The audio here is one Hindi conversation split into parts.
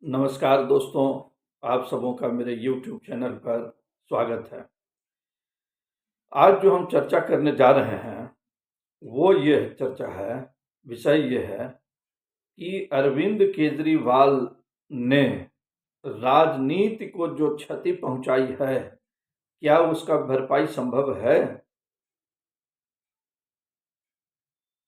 नमस्कार दोस्तों, आप सबों का मेरे YouTube चैनल पर स्वागत है। आज जो हम चर्चा करने जा रहे हैं, वो ये चर्चा है, विषय ये है कि अरविंद केजरीवाल ने राजनीति को जो क्षति पहुंचाई है, क्या उसका भरपाई संभव है?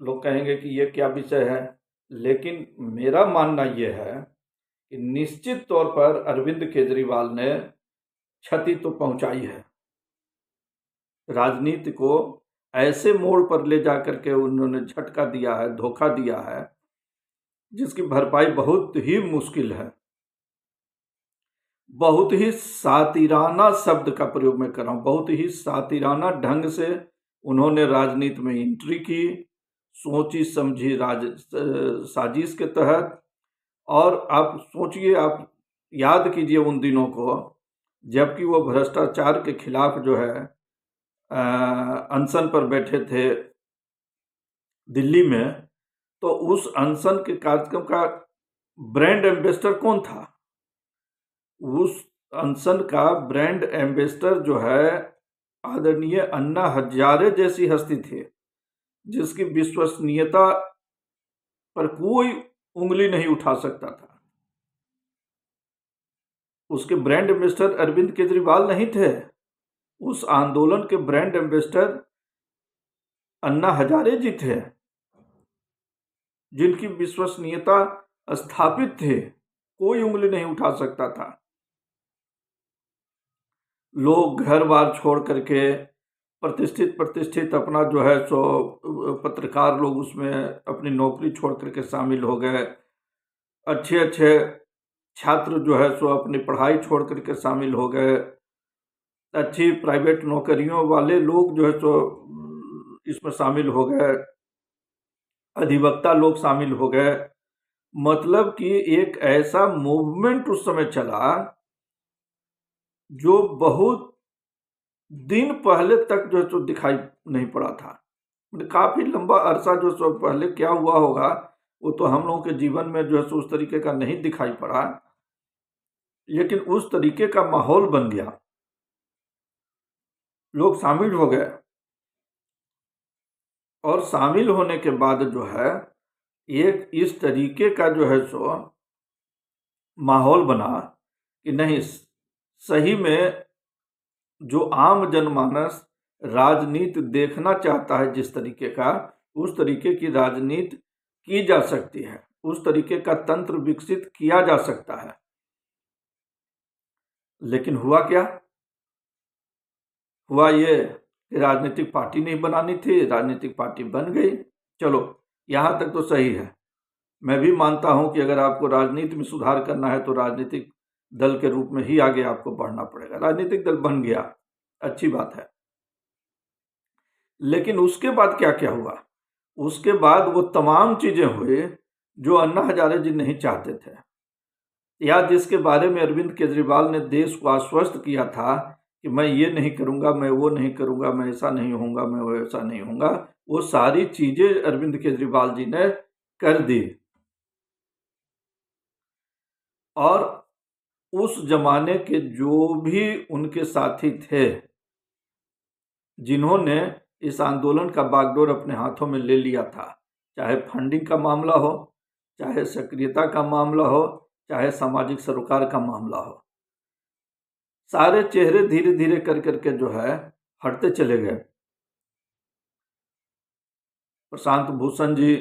लोग कहेंगे कि ये क्या विषय है, लेकिन मेरा मानना ये है कि निश्चित तौर पर अरविंद केजरीवाल ने क्षति तो पहुंचाई है। राजनीति को ऐसे मोड़ पर ले जाकर के उन्होंने झटका दिया है, धोखा दिया है, जिसकी भरपाई बहुत ही मुश्किल है। बहुत ही सातिराना शब्द का प्रयोग मैं कर रहा हूं, बहुत ही सातिराना ढंग से उन्होंने राजनीति में एंट्री की, सोची समझी साजिश के तहत। और आप सोचिए, आप याद कीजिए उन दिनों को, जबकि वो भ्रष्टाचार के खिलाफ जो है अनशन पर बैठे थे दिल्ली में, तो उस अनशन के कार्यक्रम का ब्रांड एम्बेसडर कौन था? उस अनशन का ब्रांड एम्बेसडर जो है आदरणीय अन्ना हजारे जैसी हस्ती थी, जिसकी विश्वसनीयता पर कोई उंगली नहीं उठा सकता था। उसके ब्रांड एम्बेसडर अरविंद केजरीवाल नहीं थे। उस आंदोलन के ब्रांड एम्बेसडर अन्ना हजारे जी थे, जिनकी विश्वसनीयता स्थापित थे, कोई उंगली नहीं उठा सकता था। लोग घर बार छोड़ करके प्रतिष्ठित अपना जो है सो पत्रकार लोग उसमें अपनी नौकरी छोड़ करके शामिल हो गए। अच्छे अच्छे छात्र जो है सो अपनी पढ़ाई छोड़ करके शामिल हो गए। अच्छी प्राइवेट नौकरियों वाले लोग जो है सो इसमें शामिल हो गए। अधिवक्ता लोग शामिल हो गए। मतलब कि एक ऐसा मूवमेंट उस समय चला जो बहुत दिन पहले तक जो है सो दिखाई नहीं पड़ा था। काफी लंबा अरसा जो सो पहले क्या हुआ होगा वो तो हम लोगों के जीवन में जो है सो उस तरीके का नहीं दिखाई पड़ा, लेकिन उस तरीके का माहौल बन गया, लोग शामिल हो गए। और शामिल होने के बाद जो है एक इस तरीके का जो है सो माहौल बना कि नहीं, सही में जो आम जनमानस राजनीति देखना चाहता है जिस तरीके का, उस तरीके की राजनीति की जा सकती है, उस तरीके का तंत्र विकसित किया जा सकता है। लेकिन हुआ क्या? हुआ ये कि राजनीतिक पार्टी नहीं बनानी थी, राजनीतिक पार्टी बन गई। चलो, यहां तक तो सही है। मैं भी मानता हूं कि अगर आपको राजनीति में सुधार करना है तो राजनीतिक दल के रूप में ही आगे आपको बढ़ना पड़ेगा। राजनीतिक दल बन गया, अच्छी बात है। लेकिन उसके बाद क्या क्या हुआ? उसके बाद वो तमाम चीजें हुई जो अन्ना हजारे जी नहीं चाहते थे, या जिसके बारे में अरविंद केजरीवाल ने देश को आश्वस्त किया था कि मैं ये नहीं करूंगा, मैं वो नहीं करूंगा, मैं ऐसा नहीं होऊंगा, मैं वैसा नहीं होऊंगा। वो सारी चीजें अरविंद केजरीवाल जी ने कर दी। और उस जमाने के जो भी उनके साथी थे, जिन्होंने इस आंदोलन का बागडोर अपने हाथों में ले लिया था, चाहे फंडिंग का मामला हो, चाहे सक्रियता का मामला हो, चाहे सामाजिक सरोकार का मामला हो, सारे चेहरे धीरे धीरे कर करके जो है हटते चले गए। प्रशांत भूषण जी,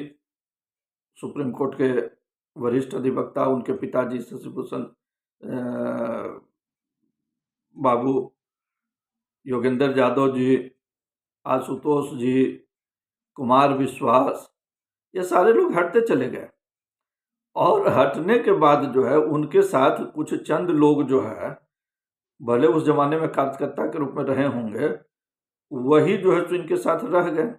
सुप्रीम कोर्ट के वरिष्ठ अधिवक्ता, उनके पिताजी शशिभूषण बाबू, योगेंद्र यादव जी, आशुतोष जी, कुमार विश्वास, ये सारे लोग हटते चले गए। और हटने के बाद जो है उनके साथ कुछ चंद लोग जो है, भले उस जमाने में कार्यकर्ता के रूप में रहे होंगे, वही जो है तो इनके साथ रह गए।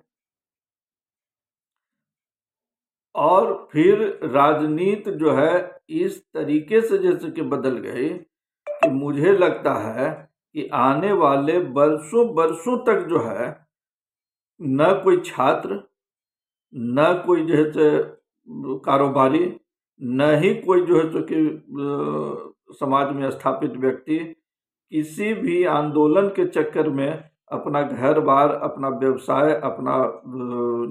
और फिर राजनीति जो है इस तरीके से जैसे कि बदल गई कि मुझे लगता है कि आने वाले वर्षों वर्षों तक जो है न कोई छात्र, न कोई जैसे कारोबारी, न ही कोई जो है कि समाज में स्थापित व्यक्ति किसी भी आंदोलन के चक्कर में अपना घर बार, अपना व्यवसाय, अपना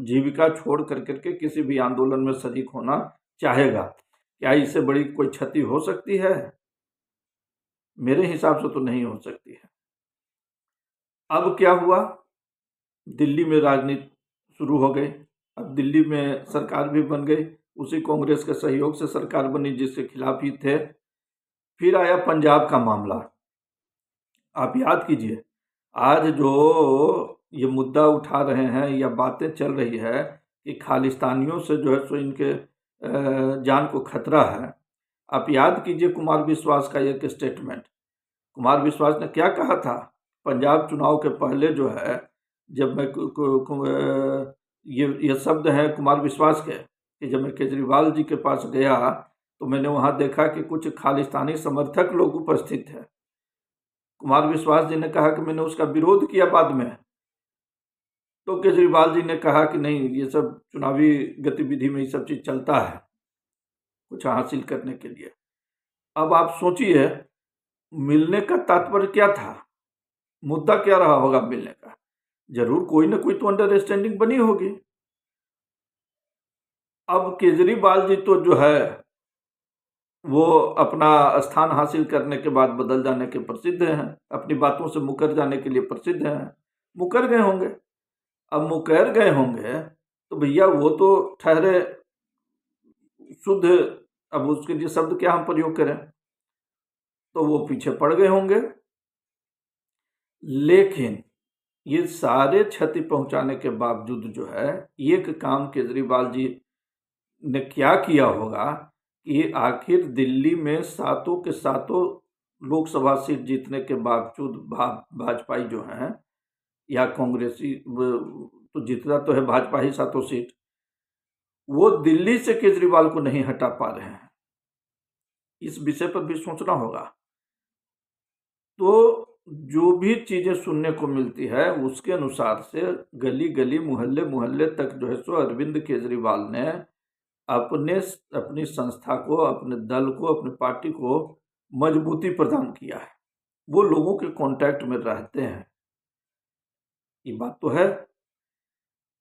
जीविका छोड़ करके किसी भी आंदोलन में शरीक होना चाहेगा। क्या इससे बड़ी कोई क्षति हो सकती है? मेरे हिसाब से तो नहीं हो सकती है। अब क्या हुआ? दिल्ली में राजनीति शुरू हो गई। अब दिल्ली में सरकार भी बन गई, उसी कांग्रेस के सहयोग से सरकार बनी जिसके खिलाफ ही थे। फिर आया पंजाब का मामला। आप याद कीजिए, आज जो ये मुद्दा उठा रहे हैं या बातें चल रही है कि खालिस्तानियों से जो है सो इनके जान को खतरा है। आप याद कीजिए कुमार विश्वास का एक स्टेटमेंट। कुमार विश्वास ने क्या कहा था पंजाब चुनाव के पहले जो है, जब मैं ये शब्द है कुमार विश्वास के कि जब मैं केजरीवाल जी के पास गया तो मैंने वहां देखा कि कुछ खालिस्तानी समर्थक लोग उपस्थित थे। कुमार विश्वास जी ने कहा कि मैंने उसका विरोध किया बाद में, तो केजरीवाल जी ने कहा कि नहीं, ये सब चुनावी गतिविधि में ये सब चीज चलता है कुछ हासिल करने के लिए। अब आप सोचिए मिलने का तात्पर्य क्या था, मुद्दा क्या रहा होगा मिलने का? जरूर कोई ना कोई तो अंडरस्टैंडिंग बनी होगी। अब केजरीवाल जी तो जो है वो अपना स्थान हासिल करने के बाद बदल जाने के प्रसिद्ध हैं, अपनी बातों से मुकर जाने के लिए प्रसिद्ध हैं। मुकर गए होंगे। अब मुकर गए होंगे तो भैया वो तो ठहरे शुद्ध, अब उसके लिए शब्द क्या हम प्रयोग करें, तो वो पीछे पड़ गए होंगे। लेकिन ये सारे क्षति पहुंचाने के बावजूद जो है एक काम केजरीवाल जी ने क्या किया होगा कि आखिर दिल्ली में सातों के सातों लोकसभा सीट जीतने के बावजूद भाजपाई जो हैं या कांग्रेसी, तो जीतना तो है भाजपा ही सातों सीट, वो दिल्ली से केजरीवाल को नहीं हटा पा रहे हैं। इस विषय पर भी सोचना होगा। तो जो भी चीजें सुनने को मिलती है उसके अनुसार से गली गली मोहल्ले मोहल्ले तक जो है सो अरविंद केजरीवाल ने अपनी संस्था को, अपने दल को, अपनी पार्टी को मजबूती प्रदान किया है। वो लोगों के कांटेक्ट में रहते हैं, ये बात तो है।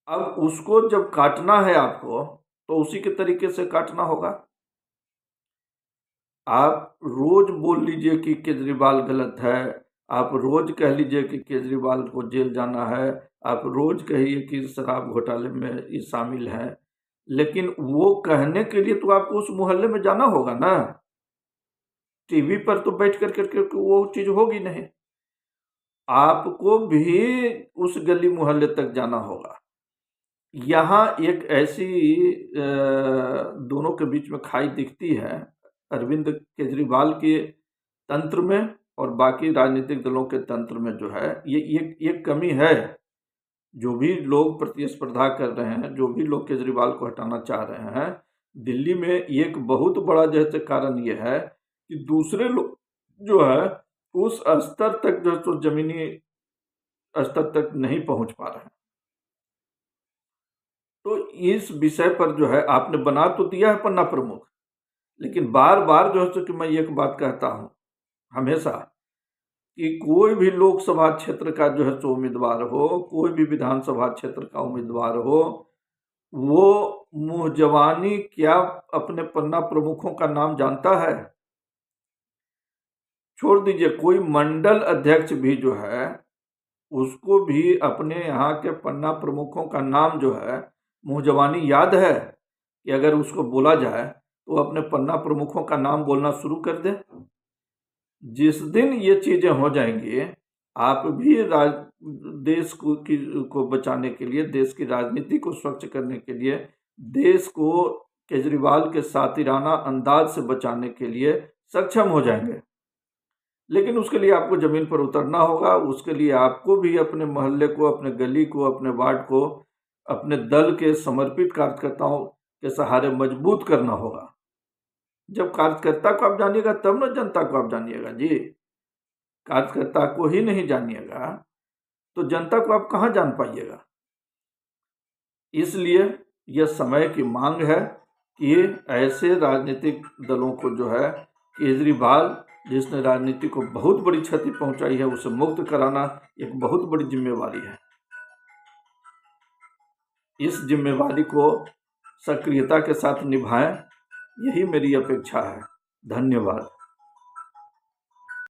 अब उसको जब काटना है आपको तो उसी के तरीके से काटना होगा। आप रोज बोल लीजिए कि केजरीवाल गलत है, आप रोज कह लीजिए कि केजरीवाल को जेल जाना है, आप रोज कहिए कि शराब घोटाले में ये शामिल है, लेकिन वो कहने के लिए तो आपको उस मोहल्ले में जाना होगा ना। टीवी पर तो बैठ करके वो चीज होगी नहीं, आपको भी उस गली मोहल्ले तक जाना होगा। यहाँ एक ऐसी दोनों के बीच में खाई दिखती है अरविंद केजरीवाल के तंत्र में और बाकी राजनीतिक दलों के तंत्र में जो है ये कमी है। जो भी लोग प्रतिस्पर्धा कर रहे हैं, जो भी लोग केजरीवाल को हटाना चाह रहे हैं, दिल्ली में एक बहुत बड़ा जैसे कारण ये है कि दूसरे लोग जो है उस स्तर तक जो तो जमीनी स्तर तक नहीं पहुंच पा रहे हैं। तो इस विषय पर जो है आपने बना तो दिया है पन्ना प्रमुख, लेकिन बार बार जो है तो कि मैं एक बात कहता हूं हमेशा कि कोई भी लोकसभा क्षेत्र का जो है सो उम्मीदवार हो, कोई भी विधानसभा क्षेत्र का उम्मीदवार हो, वो मुंह जवानी क्या अपने पन्ना प्रमुखों का नाम जानता है? छोड़ दीजिए, कोई मंडल अध्यक्ष भी जो है उसको भी अपने यहाँ के पन्ना प्रमुखों का नाम जो है मुंह जवानी याद है कि अगर उसको बोला जाए तो अपने पन्ना प्रमुखों का नाम बोलना शुरू कर दे। जिस दिन ये चीजें हो जाएंगी, आप भी देश को बचाने के लिए, देश की राजनीति को स्वच्छ करने के लिए, देश को केजरीवाल के सातिराना अंदाज से बचाने के लिए सक्षम हो जाएंगे। लेकिन उसके लिए आपको जमीन पर उतरना होगा। उसके लिए आपको भी अपने मोहल्ले को, अपने गली को, अपने वार्ड को अपने दल के समर्पित कार्यकर्ताओं के सहारे मजबूत करना होगा। जब कार्यकर्ता को आप जानिएगा तब न जनता को आप जानिएगा जी। कार्यकर्ता को ही नहीं जानिएगा तो जनता को आप कहाँ जान पाइएगा। इसलिए यह समय की मांग है कि ऐसे राजनीतिक दलों को जो है केजरीवाल जिसने राजनीति को बहुत बड़ी क्षति पहुंचाई है उसे मुक्त कराना एक बहुत बड़ी जिम्मेवारी है। इस जिम्मेवारी को सक्रियता के साथ निभाएं, यही मेरी अपेक्षा है। धन्यवाद।